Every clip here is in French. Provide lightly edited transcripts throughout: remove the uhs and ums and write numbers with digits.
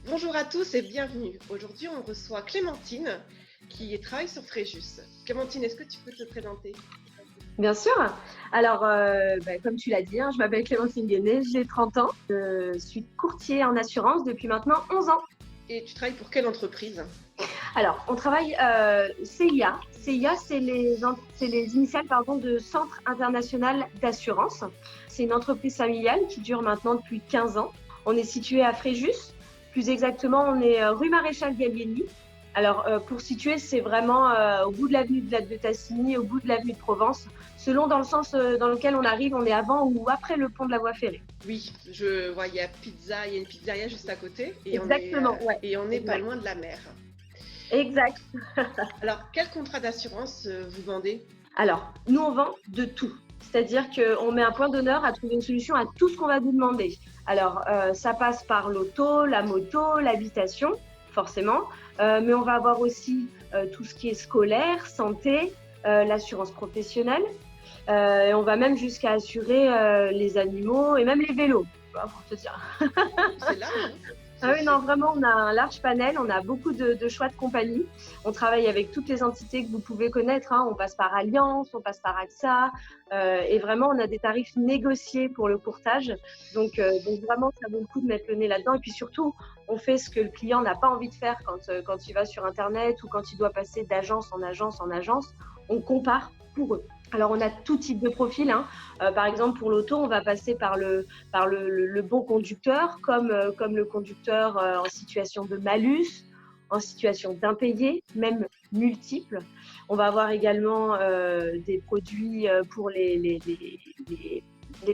Bonjour à tous et bienvenue. Aujourd'hui, on reçoit Clémentine qui travaille sur Fréjus. Clémentine, est-ce que tu peux te présenter? Bien sûr. Alors, comme tu l'as dit, je m'appelle Clémentine Guéné, j'ai 30 ans. Je suis courtier en assurance depuis maintenant 11 ans. Et tu travailles pour quelle entreprise? Alors, on travaille CIA. CIA, c'est les initiales de Centre International d'Assurance. C'est une entreprise familiale qui dure maintenant depuis 15 ans. On est situé à Fréjus. Plus exactement, on est rue Maréchal Gallieni. Alors, pour situer, c'est vraiment au bout de l'avenue de Tassigny, au bout de l'avenue de Provence. Selon dans le sens dans lequel on arrive, on est avant ou après le pont de la voie ferrée. Oui, je vois, il y a une pizzeria juste à côté et Exactement, ouais. Et on n'est pas loin de la mer. Exact. Alors, quel contrat d'assurance vous vendez? Alors, nous, on vend de tout. C'est-à-dire qu'on met un point d'honneur à trouver une solution à tout ce qu'on va vous demander. Alors, ça passe par l'auto, la moto, l'habitation, forcément. Mais on va avoir aussi tout ce qui est scolaire, santé, l'assurance professionnelle. Et on va même jusqu'à assurer les animaux et même les vélos, pour te dire. C'est là, hein. Ah oui, non, vraiment, on a un large panel, on a beaucoup de choix de compagnies. On travaille avec toutes les entités que vous pouvez connaître. On passe par Allianz, on passe par AXA. Et vraiment, on a des tarifs négociés pour le courtage. Donc vraiment, ça vaut le coup de mettre le nez là-dedans. Et puis surtout, on fait ce que le client n'a pas envie de faire quand il va sur Internet ou quand il doit passer d'agence en agence en agence. On compare pour eux. Alors, on a tout type de profil. Par exemple, pour l'auto, on va passer par le bon conducteur, comme le conducteur en situation de malus, en situation d'impayé, même multiple. On va avoir également des produits pour les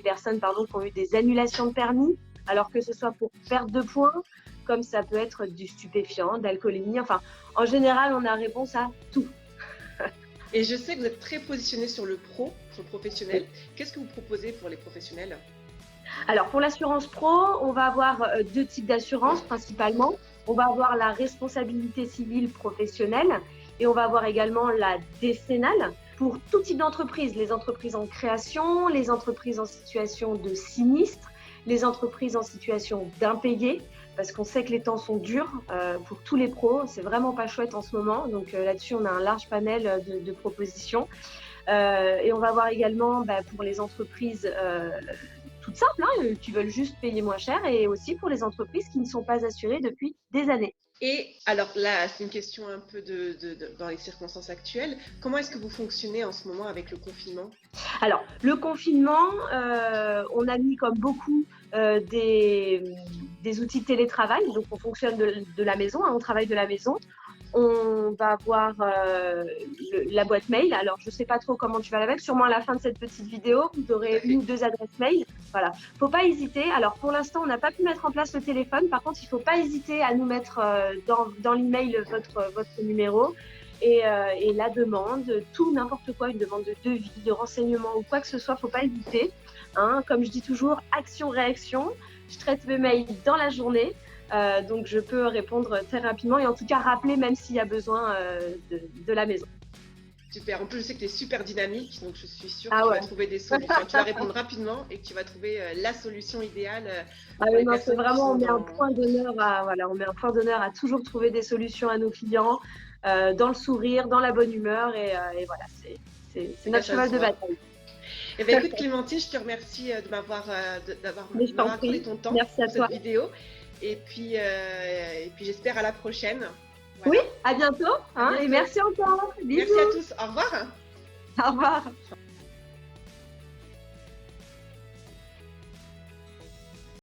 personnes qui ont eu des annulations de permis, alors que ce soit pour perte de points, comme ça peut être du stupéfiant, d'alcoolémie. Enfin, en général, on a réponse à tout. Et je sais que vous êtes très positionné sur le professionnel. Qu'est-ce que vous proposez pour les professionnels? Alors, pour l'assurance pro, on va avoir deux types d'assurance principalement. On va avoir la responsabilité civile professionnelle et on va avoir également la décennale pour tout type d'entreprise. Les entreprises en création, les entreprises en situation de sinistre, les entreprises en situation d'impayé, parce qu'on sait que les temps sont durs pour tous les pros. C'est vraiment pas chouette en ce moment. Donc là-dessus, on a un large panel de propositions. Et on va avoir également pour les entreprises toutes simples, qui veulent juste payer moins cher, et aussi pour les entreprises qui ne sont pas assurées depuis des années. Et alors là, c'est une question un peu dans les circonstances actuelles. Comment est-ce que vous fonctionnez en ce moment avec le confinement? Alors, le confinement, on a mis comme beaucoup des outils de télétravail. Donc, on fonctionne de la maison, on travaille de la maison. On va avoir la boîte mail. Alors, je ne sais pas trop comment tu vas la mettre. Sûrement à la fin de cette petite vidéo, vous aurez une ou deux adresses mail. Voilà. Faut pas hésiter. Alors, pour l'instant, on n'a pas pu mettre en place le téléphone. Par contre, il ne faut pas hésiter à nous mettre dans l'email votre numéro. Et la demande, tout, n'importe quoi, une demande de devis, de renseignement ou quoi que ce soit, faut pas hésiter. Comme je dis toujours, action-réaction. Je traite mes mails dans la journée. Donc je peux répondre très rapidement et en tout cas rappeler même s'il y a besoin de la maison. Super, en plus je sais que tu es super dynamique, donc je suis sûre que Ah tu ouais. vas trouver des solutions, tu vas répondre rapidement et que tu vas trouver la solution idéale Ah pour oui, les non, c'est personnes qui vraiment, sont on met un dans... point d'honneur à toujours trouver des solutions à nos clients, dans le sourire, dans la bonne humeur et voilà, c'est notre cheval de bataille. Eh bien, écoute Clémentine, je te remercie d'avoir accordé ton temps pour cette vidéo et puis j'espère à la prochaine. Voilà. Oui, à bientôt, et merci encore. Bisous. Merci à tous, au revoir. Au revoir.